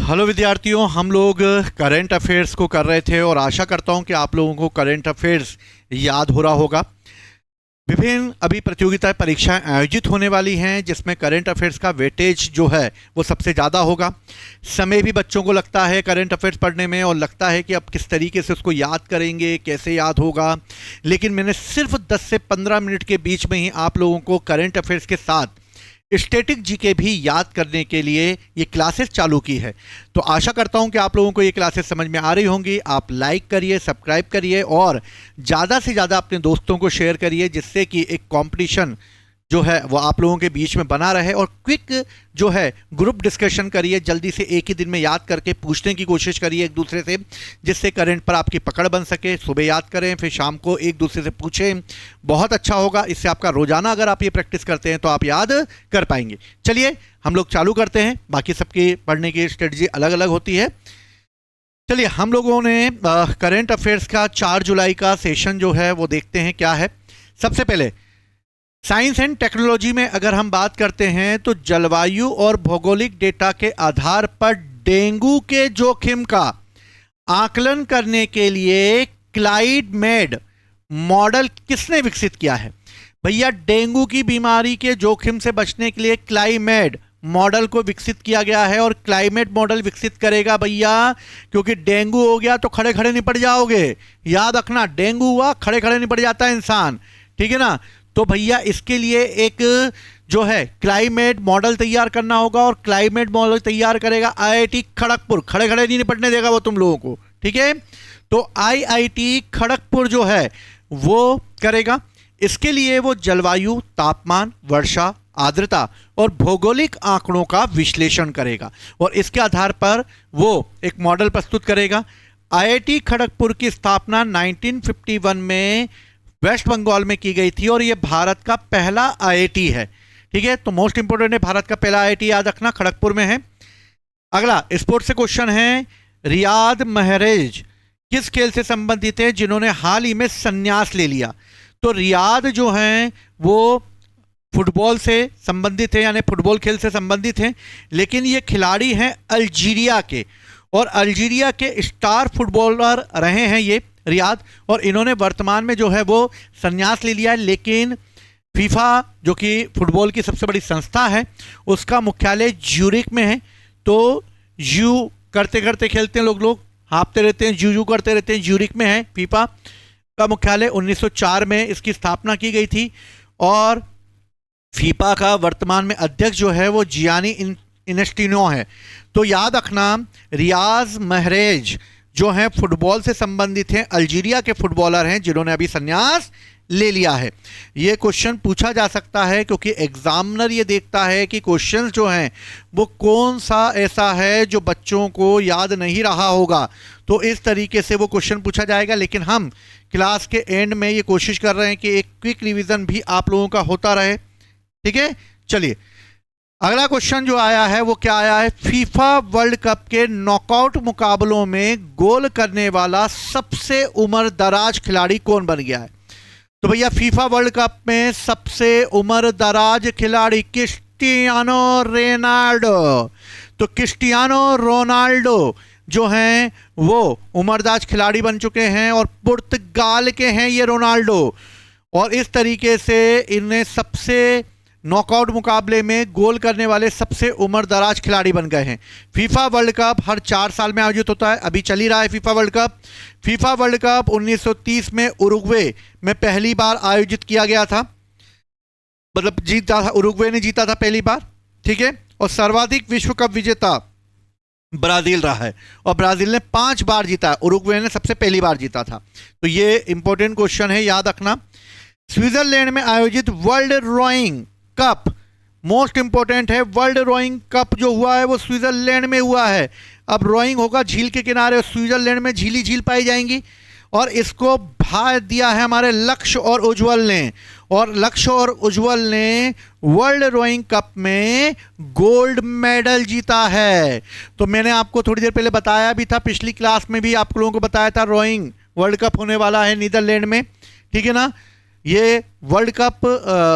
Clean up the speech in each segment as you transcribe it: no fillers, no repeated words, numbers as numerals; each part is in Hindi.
हेलो विद्यार्थियों, हम लोग करंट अफेयर्स को कर रहे थे और आशा करता हूं कि आप लोगों को करंट अफेयर्स याद हो रहा होगा। विभिन्न अभी प्रतियोगिता परीक्षाएं आयोजित होने वाली हैं जिसमें करंट अफेयर्स का वेटेज जो है वो सबसे ज़्यादा होगा। समय भी बच्चों को लगता है करंट अफेयर्स पढ़ने में और लगता है कि अब किस तरीके से उसको याद करेंगे, कैसे याद होगा। लेकिन मैंने सिर्फ 10 से 15 मिनट के बीच में ही आप लोगों को करंट अफेयर्स के साथ स्टैटिक जीके भी याद करने के लिए ये क्लासेस चालू की है। तो आशा करता हूं कि आप लोगों को ये क्लासेस समझ में आ रही होंगी। आप लाइक करिए, सब्सक्राइब करिए और ज़्यादा से ज़्यादा अपने दोस्तों को शेयर करिए जिससे कि एक कंपटीशन जो है वो आप लोगों के बीच में बना रहे। और क्विक जो है ग्रुप डिस्कशन करिए, जल्दी से एक ही दिन में याद करके पूछने की कोशिश करिए एक दूसरे से, जिससे करंट पर आपकी पकड़ बन सके। सुबह याद करें, फिर शाम को एक दूसरे से पूछें, बहुत अच्छा होगा। इससे आपका रोजाना अगर आप ये प्रैक्टिस करते हैं तो आप याद कर पाएंगे। चलिए हम लोग चालू करते हैं। बाकी सबकी पढ़ने की स्ट्रेटजी अलग अलग होती है। चलिए हम लोगों ने करंट अफेयर्स का 4 जुलाई का सेशन जो है वो देखते हैं क्या है। सबसे पहले साइंस एंड टेक्नोलॉजी में अगर हम बात करते हैं तो जलवायु और भौगोलिक डेटा के आधार पर डेंगू के जोखिम का आकलन करने के लिए क्लाइमेड मॉडल किसने विकसित किया है? भैया, डेंगू की बीमारी के जोखिम से बचने के लिए क्लाइमेड मॉडल को विकसित किया गया है। और क्लाइमेट मॉडल विकसित करेगा भैया, क्योंकि डेंगू हो गया तो खड़े खड़े निपट जाओगे। याद रखना, डेंगू हुआ खड़े खड़े निपट जाता है इंसान, ठीक है ना। तो भैया इसके लिए एक जो है क्लाइमेट मॉडल तैयार करना होगा और क्लाइमेट मॉडल तैयार करेगा आईआईटी खड़गपुर। खड़े खड़े नहीं निपटने देगा वो तुम लोगों को, ठीक है। तो आईआईटी खड़गपुर जो है वो करेगा। इसके लिए वो जलवायु, तापमान, वर्षा, आर्द्रता और भौगोलिक आंकड़ों का विश्लेषण करेगा और इसके आधार पर वो एक मॉडल प्रस्तुत करेगा। आईआईटी खड़गपुर की स्थापना 1951 में वेस्ट बंगाल में की गई थी और ये भारत का पहला आईआईटी है, ठीक है। तो मोस्ट इंपोर्टेंट है, भारत का पहला आईआईटी याद रखना खड़गपुर में है। अगला स्पोर्ट्स से क्वेश्चन है, रियाद महरेज किस खेल से संबंधित है जिन्होंने हाल ही में संन्यास ले लिया? तो रियाद जो हैं वो फुटबॉल से संबंधित है, यानी फुटबॉल खेल से संबंधित हैं। लेकिन ये खिलाड़ी हैं अल्जीरिया के और अल्जीरिया के स्टार फुटबॉलर रहे हैं ये रियाद, और इन्होंने वर्तमान में जो है वो संन्यास ले लिया है। लेकिन फीफा जो कि फुटबॉल की सबसे बड़ी संस्था है उसका मुख्यालय ज्यूरिक में है। तो यू करते करते खेलते हैं लोग हाँपते रहते हैं, जू करते रहते हैं। ज्यूरिक में है फीफा का मुख्यालय। 1904 में इसकी स्थापना की गई थी और फीफा का वर्तमान में अध्यक्ष जो है वो जियानी इनेस्टिनो है। तो याद रखना, रियाज महरेज जो हैं फुटबॉल से संबंधित हैं, अल्जीरिया के फुटबॉलर हैं जिन्होंने अभी संन्यास ले लिया है। ये क्वेश्चन पूछा जा सकता है क्योंकि एग्जामिनर ये देखता है कि क्वेश्चन जो हैं वो कौन सा ऐसा है जो बच्चों को याद नहीं रहा होगा। तो इस तरीके से वो क्वेश्चन पूछा जाएगा। लेकिन हम क्लास के एंड में ये कोशिश कर रहे हैं कि एक क्विक रिविजन भी आप लोगों का होता रहे, ठीक है। चलिए अगला क्वेश्चन जो आया है वो क्या आया है, फीफा वर्ल्ड कप के नॉकआउट मुकाबलों में गोल करने वाला सबसे उम्र दराज खिलाड़ी कौन बन गया है? तो भैया फीफा वर्ल्ड कप में सबसे उम्र दराज खिलाड़ी क्रिस्टियानो रोनाल्डो। तो क्रिस्टियानो रोनाल्डो जो हैं वो उम्रदराज खिलाड़ी बन चुके हैं और पुर्तगाल के हैं ये रोनाल्डो। और इस तरीके से इन्हें सबसे नॉकआउट मुकाबले में गोल करने वाले सबसे उम्र दराज खिलाड़ी बन गए हैं। फीफा वर्ल्ड कप हर 4 साल में आयोजित होता है, अभी चल ही रहा है FIFA world cup. FIFA world cup 1930 में उरुग्वे में पहली बार आयोजित किया गया था, मतलब जीता था, उरुग्वे ने जीता था पहली बार, ठीक है। और सर्वाधिक विश्व कप विजेता ब्राजील रहा है और ब्राजील ने 5 बार जीता है, उरुग्वे ने सबसे पहली बार जीता था। तो ये इंपॉर्टेंट क्वेश्चन है, याद रखना। स्विट्जरलैंड में आयोजित world rowing cup most important है। वर्ल्ड रोइंग कप जो हुआ है वो स्विट्जरलैंड में हुआ है। अब रोइंग होगा झील के किनारे, स्विट्जरलैंड में झील ही झील पाई जाएंगी। और इसको भाग दिया है हमारे लक्ष्य और उज्जवल ने, और लक्ष्य और उज्जवल ने वर्ल्ड रोइंग कप में गोल्ड मेडल जीता है। तो मैंने आपको थोड़ी देर पहले बताया भी था, पिछली क्लास में भी आप लोगों को बताया था, रोइंग वर्ल्ड कप होने वाला है नीदरलैंड में, ठीक है ना। ये वर्ल्ड कप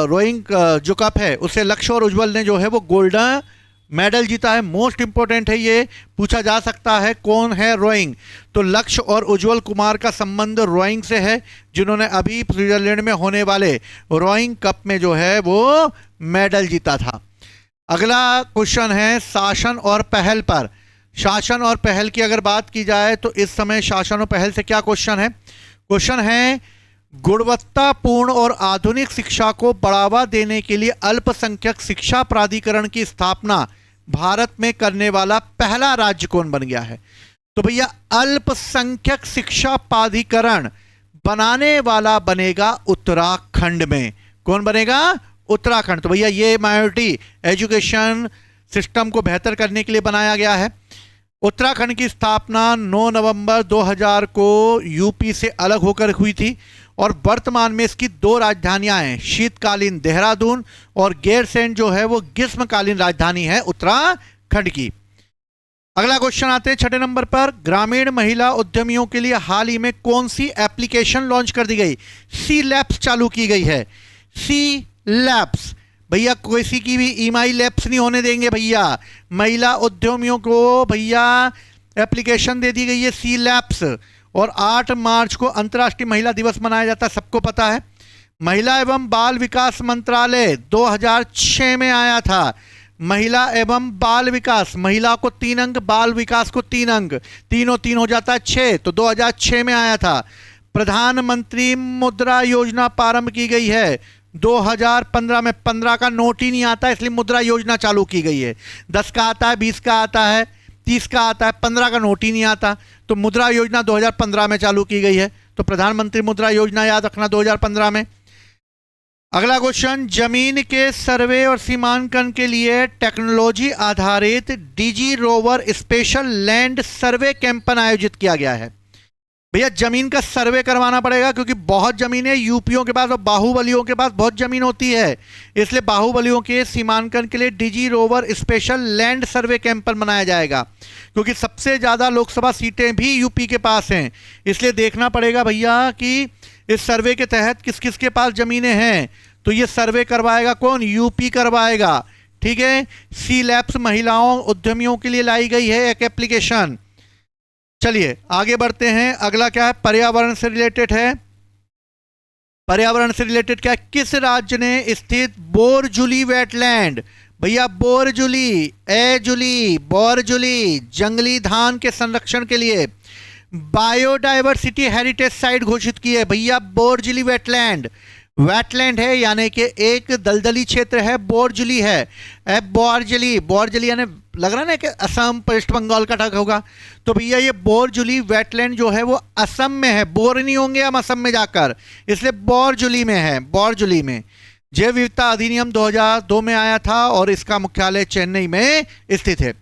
रोइंग जो कप है उसे लक्ष्य और उज्जवल ने जो है वो गोल्डन मेडल जीता है। मोस्ट इंपोर्टेंट है, ये पूछा जा सकता है कौन है रोइंग, तो लक्ष्य और उज्जवल कुमार का संबंध रोइंग से है, जिन्होंने अभी स्विट्जरलैंड में होने वाले रोइंग कप में जो है वो मेडल जीता था। अगला क्वेश्चन है शासन और पहल पर। शासन और पहल की अगर बात की जाए तो इस समय शासन और पहल से क्या क्वेश्चन है? क्वेश्चन है गुणवत्तापूर्ण और आधुनिक शिक्षा को बढ़ावा देने के लिए अल्पसंख्यक शिक्षा प्राधिकरण की स्थापना भारत में करने वाला पहला राज्य कौन बन गया है? तो भैया अल्पसंख्यक शिक्षा प्राधिकरण बनाने वाला बनेगा उत्तराखंड में। कौन बनेगा? उत्तराखंड। तो भैया ये माइनॉरिटी एजुकेशन सिस्टम को बेहतर करने के लिए बनाया गया है। उत्तराखंड की स्थापना 9 नवंबर 2000 को यूपी से अलग होकर हुई थी और वर्तमान में इसकी 2 राजधानियां हैं, शीतकालीन देहरादून और गैरसैंण जो है वो ग्रीष्मकालीन राजधानी है उत्तराखंड की। अगला क्वेश्चन आते हैं 6 नंबर पर। ग्रामीण महिला उद्यमियों के लिए हाल ही में कौन सी एप्लीकेशन लॉन्च कर दी गई? सी लैब्स चालू की गई है। सी लैब्स भैया, किसी की भी ईमाई लैब्स नहीं होने देंगे भैया। महिला उद्यमियों को भैया एप्लीकेशन दे दी गई है सी लैब्स। और 8 मार्च को अंतर्राष्ट्रीय महिला दिवस मनाया जाता है, सबको पता है। महिला एवं बाल विकास मंत्रालय 2006 में आया था। महिला एवं बाल विकास, महिला को 3 अंक, बाल विकास को 3 अंक, तीनों 3 हो जाता है 6, तो 2006 में आया था। प्रधानमंत्री मुद्रा योजना प्रारंभ की गई है 2015 में। 15 का नोट ही नहीं आता, इसलिए मुद्रा योजना चालू की गई है। 10 का आता है, 20 का आता है, 30 का आता है, 15 का नोट ही नहीं आता, तो मुद्रा योजना 2015 में चालू की गई है। तो प्रधानमंत्री मुद्रा योजना याद रखना 2015 में। अगला क्वेश्चन, जमीन के सर्वे और सीमांकन के लिए टेक्नोलॉजी आधारित digi rover special land survey campaign आयोजित किया गया है। भैया जमीन का सर्वे करवाना पड़ेगा क्योंकि बहुत जमीन है यूपियों के पास और बाहुबलियों के पास बहुत जमीन होती है, इसलिए बाहुबलियों के सीमांकन के लिए digi rover special land survey campaign बनाया जाएगा। क्योंकि सबसे ज़्यादा लोकसभा सीटें भी यूपी के पास हैं, इसलिए देखना पड़ेगा भैया कि इस सर्वे के तहत किस किस के पास ज़मीनें हैं। तो ये सर्वे करवाएगा कौन? यूपी करवाएगा। ठीक है। सी लैब्स महिलाओं उद्यमियों के लिए लाई गई है एक एप्लीकेशन। चलिए आगे बढ़ते हैं। अगला क्या है? पर्यावरण से रिलेटेड है। पर्यावरण से रिलेटेड क्या है? किस राज्य ने स्थित बोरजुली वेटलैंड, भैया बोरजुली, एजुली, बोरजुली जंगली धान के संरक्षण के लिए बायोडायवर्सिटी हेरिटेज साइट घोषित की है? भैया बोरजुली वेटलैंड। वेटलैंड है यानी कि एक दलदली क्षेत्र है, बोरजुली है। बोरजुली, बोरजुली यानी लग रहा है ना कि असम वेस्ट बंगाल का टग होगा, तो भैया ये बोरजुली वेटलैंड जो है वो असम में है। बोर नहीं होंगे हम असम में जाकर, इसलिए बोरजुली में है। बोरजुली में जैव विविधता अधिनियम 2002 में आया था और इसका मुख्यालय चेन्नई में स्थित है।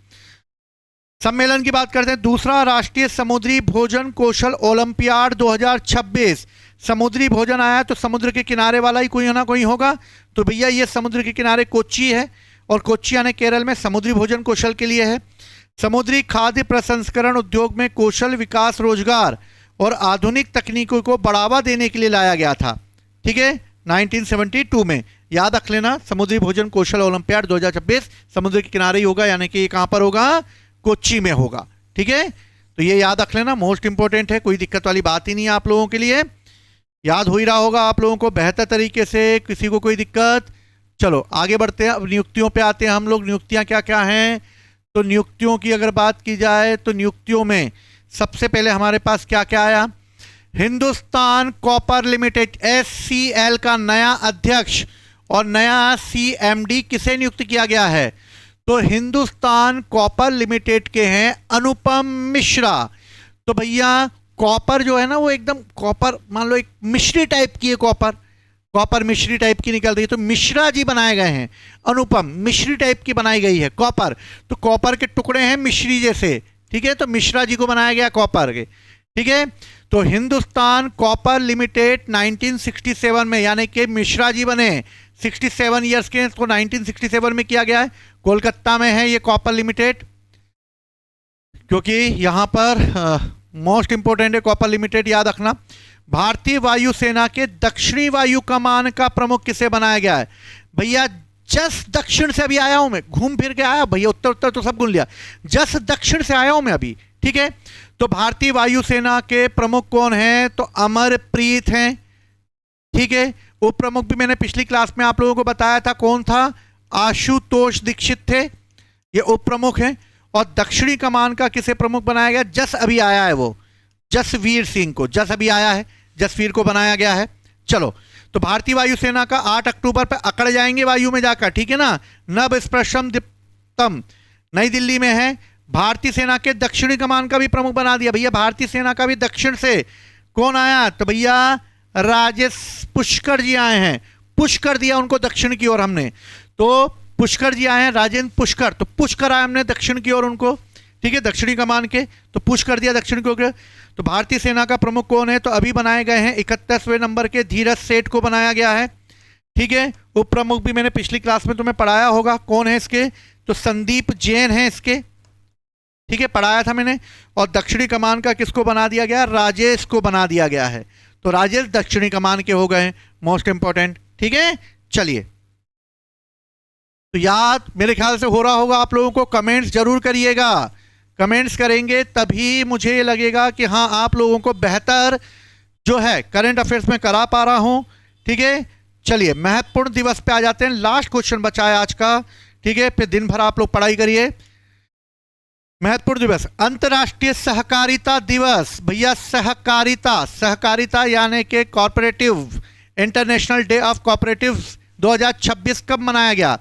सम्मेलन की बात करते हैं। दूसरा राष्ट्रीय समुद्री भोजन कौशल ओलंपियाड 2026। समुद्री भोजन आया तो समुद्र के किनारे वाला ही कोई ना कोई होगा, तो भैया ये समुद्र के किनारे कोच्चि है और कोच्चि यानी केरल में समुद्री भोजन कौशल के लिए है। समुद्री खाद्य प्रसंस्करण उद्योग में कौशल विकास, रोजगार और आधुनिक तकनीकों को बढ़ावा देने के लिए लाया गया था। ठीक है, 1972 में। याद रख लेना, समुद्री भोजन कौशल ओलंपियाड 2026 समुद्र के किनारे ही होगा, यानी कि ये कहाँ पर होगा? कोच्चि में होगा। ठीक है, तो ये याद रख लेना, मोस्ट इंपॉर्टेंट है, कोई दिक्कत वाली बात ही नहीं है आप लोगों के लिए। याद हो ही रहा होगा आप लोगों को बेहतर तरीके से, किसी को कोई दिक्कत? चलो आगे बढ़ते हैं। अब नियुक्तियों पे आते हैं हम लोग। नियुक्तियां क्या क्या हैं? तो नियुक्तियों की अगर बात की जाए तो नियुक्तियों में सबसे पहले हमारे पास क्या क्या आया? हिंदुस्तान कॉपर लिमिटेड SCL का नया अध्यक्ष और नया CMD किसे नियुक्त किया गया है? तो हिंदुस्तान कॉपर लिमिटेड के हैं अनुपम मिश्रा। तो भैया कॉपर जो है ना वो एकदम कॉपर, मान लो एक मिश्री टाइप की है, कॉपर मिश्री टाइप की निकल रही है, तो मिश्रा जी बनाए गए हैं। अनुपम मिश्री टाइप की बनाई गई है कॉपर, तो कॉपर के टुकड़े हैं मिश्री जैसे। ठीक है, तो मिश्रा जी को बनाया गया कॉपर के। ठीक है, तो हिंदुस्तान कॉपर लिमिटेड 1967 में, यानी कि मिश्रा जी बने 67 ईयर्स के, इसको 1967 में किया गया है। कोलकाता में है ये कॉपर लिमिटेड, क्योंकि यहां पर मोस्ट इंपोर्टेंट है कॉपर लिमिटेड, याद रखना। भारतीय वायुसेना के दक्षिणी वायु कमान का प्रमुख किसे बनाया गया है? भैया जस्ट दक्षिण से अभी आया हूं मैं, घूम फिर के आया भैया, उत्तर उत्तर तो सब गुन लिया, जस्ट दक्षिण से आया हूं मैं अभी, ठीक है। तो भारतीय वायुसेना के प्रमुख कौन हैं? तो अमरप्रीत हैं, ठीक है। उप प्रमुख भी मैंने पिछली क्लास में आप लोगों को बताया था, कौन था? आशुतोष दीक्षित थे, ये उप प्रमुख हैं। और दक्षिणी कमान का किसे प्रमुख बनाया गया? जस अभी आया है वो, जसवीर सिंह को, जस अभी आया है, जसवीर को बनाया गया है। चलो, तो भारतीय वायुसेना का 8 अक्टूबर पर अकड़ जाएंगे वायु में जाकर, ठीक है ना। नभ स्पृशम दीप्तम नई दिल्ली में है। भारतीय सेना के दक्षिणी कमान का भी प्रमुख बना दिया भैया, भारतीय सेना का भी दक्षिण से कौन आया? तो भैया राजेश पुष्कर जी आए हैं, पुश कर दिया उनको दक्षिण की ओर हमने, तो पुष्कर जी आए हैं, राजेंद्र पुष्कर, तो पुश कराया हमने दक्षिण की ओर उनको, ठीक है, दक्षिणी कमान के, तो पुश कर दिया दक्षिण की ओर। तो भारतीय सेना का प्रमुख कौन है? तो अभी बनाए गए हैं 31वें नंबर के धीरज सेठ को बनाया गया है, ठीक है। उप प्रमुख भी मैंने पिछली क्लास में तुम्हें पढ़ाया होगा, कौन है इसके? तो संदीप जैन है इसके, ठीक है, पढ़ाया था मैंने। और दक्षिणी कमान का किसको बना दिया गया? राजेश को बना दिया गया है, तो राजेश दक्षिणी कमान के हो गए मोस्ट इंपॉर्टेंट, ठीक है। चलिए, तो याद मेरे ख्याल से हो रहा होगा आप लोगों को, कमेंट्स जरूर करिएगा, कमेंट्स करेंगे तभी मुझे लगेगा कि हाँ आप लोगों को बेहतर जो है करंट अफेयर्स में करा पा रहा हूं, ठीक है। चलिए, महत्वपूर्ण दिवस पे आ जाते हैं, लास्ट क्वेश्चन बचा है आज का, ठीक है, फिर दिन भर आप लोग पढ़ाई करिए। महत्वपूर्ण दिवस, अंतर्राष्ट्रीय सहकारिता दिवस भैया, सहकारिता, सहकारिता यानी कि corporative, international day of corporative 2026 कब मनाया गया?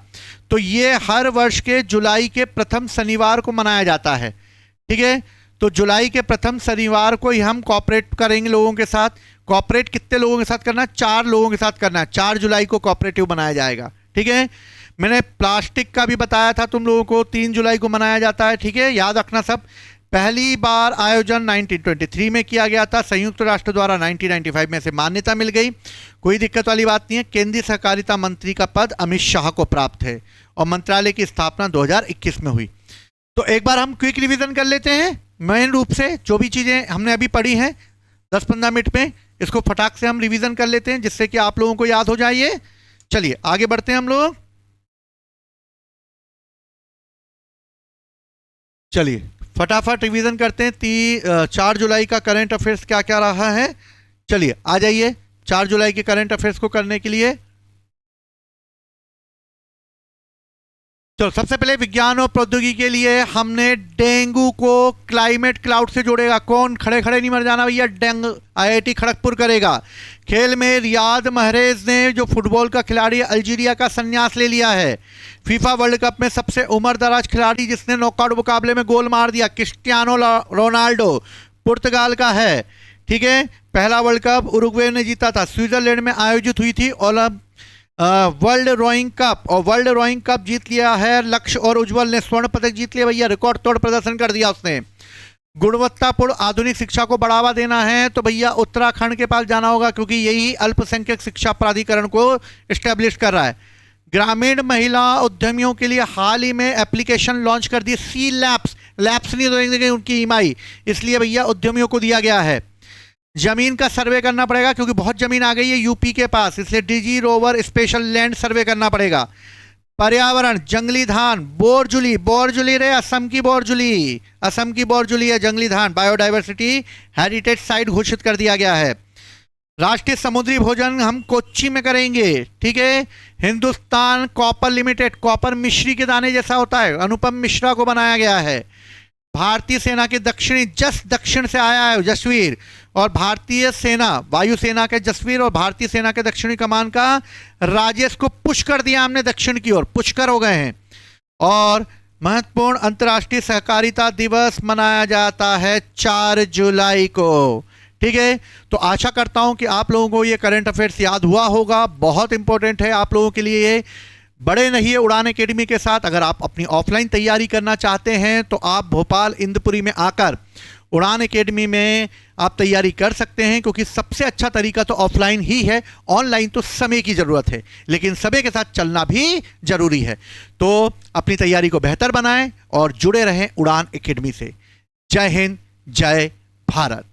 तो ये हर वर्ष के जुलाई के प्रथम शनिवार को मनाया जाता है, ठीक है। तो जुलाई के प्रथम शनिवार को ही हम कॉर्पोरेट करेंगे लोगों के साथ। कॉर्पोरेट कितने लोगों के साथ करना है? 4 लोगों के साथ करना है। 4 जुलाई को कॉर्पोरेटिव बनाया जाएगा, ठीक है। मैंने प्लास्टिक का भी बताया था तुम लोगों को, 3 जुलाई को मनाया जाता है, ठीक है, याद रखना सब। पहली बार आयोजन 1923 में किया गया था, संयुक्त राष्ट्र द्वारा 1995 में से मान्यता मिल गई, कोई दिक्कत वाली बात नहीं है। केंद्रीय सहकारिता मंत्री का पद अमित शाह को प्राप्त है और मंत्रालय की स्थापना 2021 में हुई। तो एक बार हम क्विक रिवीजन कर लेते हैं, मेन रूप से जो भी चीज़ें हमने अभी पढ़ी हैं 10-15 मिनट में, इसको फटाक से हम रिवीजन कर लेते हैं जिससे कि आप लोगों को याद हो जाए। चलिए आगे बढ़ते हैं हम लोग। चलिए फटाफट रिवीजन करते हैं। 4 जुलाई का करंट अफेयर्स क्या क्या रहा है, चलिए आ जाइए 4 जुलाई के करंट अफेयर्स को करने के लिए। तो सबसे पहले विज्ञान और प्रौद्योगिकी के लिए हमने डेंगू को क्लाइमेट क्लाउड से जोड़ेगा। कौन? खड़े खड़े नहीं मर जाना भैया, डेंगू IIT खड़गपुर करेगा। खेल में रियाद महरेज ने, जो फुटबॉल का खिलाड़ी, अल्जीरिया का संन्यास ले लिया है। फीफा वर्ल्ड कप में सबसे उम्रदराज खिलाड़ी जिसने नॉकआउट मुकाबले में गोल मार दिया, क्रिस्टियानो रोनाल्डो, पुर्तगाल का है, ठीक है। पहला वर्ल्ड कप उरुग्वे ने जीता था, स्विट्जरलैंड में आयोजित हुई थी वर्ल्ड रोइंग कप, और वर्ल्ड रोइंग कप जीत लिया है लक्ष्य और उज्जवल ने, स्वर्ण पदक जीत लिया भैया, रिकॉर्ड तोड़ प्रदर्शन कर दिया उसने। गुणवत्तापूर्ण आधुनिक शिक्षा को बढ़ावा देना है तो भैया उत्तराखंड के पास जाना होगा, क्योंकि यही अल्पसंख्यक शिक्षा प्राधिकरण को एस्टेब्लिश कर रहा है। ग्रामीण महिला उद्यमियों के लिए हाल ही में एप्लीकेशन लॉन्च कर दी, सी लैप्स, लैप्स नहीं देंगे उनकी ईएमआई, इसलिए भैया उद्यमियों को दिया गया है। जमीन का सर्वे करना पड़ेगा क्योंकि बहुत जमीन आ गई है यूपी के पास, इसलिए डिजी रोवर स्पेशल लैंड सर्वे करना पड़ेगा। पर्यावरण, जंगली धान, बोरजुली, बोरजुली रे असम की बोरजुली, असम की बोरजुली है जंगली धान, बायोडाइवर्सिटी हेरिटेज साइट घोषित कर दिया गया है। राष्ट्रीय समुद्री भोजन हम कोच्चि में करेंगे, ठीक है। हिंदुस्तान कॉपर लिमिटेड, कॉपर मिश्री के दाने जैसा होता है, अनुपम मिश्रा को बनाया गया है। भारतीय सेना के दक्षिणी, जस दक्षिण से आया है जसवीर, और भारतीय सेना वायुसेना के जसवीर और भारतीय सेना के दक्षिणी कमान का राजेश को पुश कर दिया हमने दक्षिण की ओर, पुष्कर हो गए हैं। और महत्वपूर्ण अंतर्राष्ट्रीय सहकारिता दिवस मनाया जाता है 4 जुलाई को, ठीक है। तो आशा करता हूं कि आप लोगों को ये करंट अफेयर्स याद हुआ होगा, बहुत इंपॉर्टेंट है आप लोगों के लिए ये। बड़े नहीं है उड़ान एकेडमी के साथ, अगर आप अपनी ऑफलाइन तैयारी करना चाहते हैं तो आप भोपाल इंदपुरी में आकर उड़ान एकेडमी में आप तैयारी कर सकते हैं, क्योंकि सबसे अच्छा तरीका तो ऑफलाइन ही है, ऑनलाइन तो समय की ज़रूरत है, लेकिन समय के साथ चलना भी ज़रूरी है। तो अपनी तैयारी को बेहतर बनाएं और जुड़े रहें उड़ान एकेडमी से। जय हिंद, जय भारत।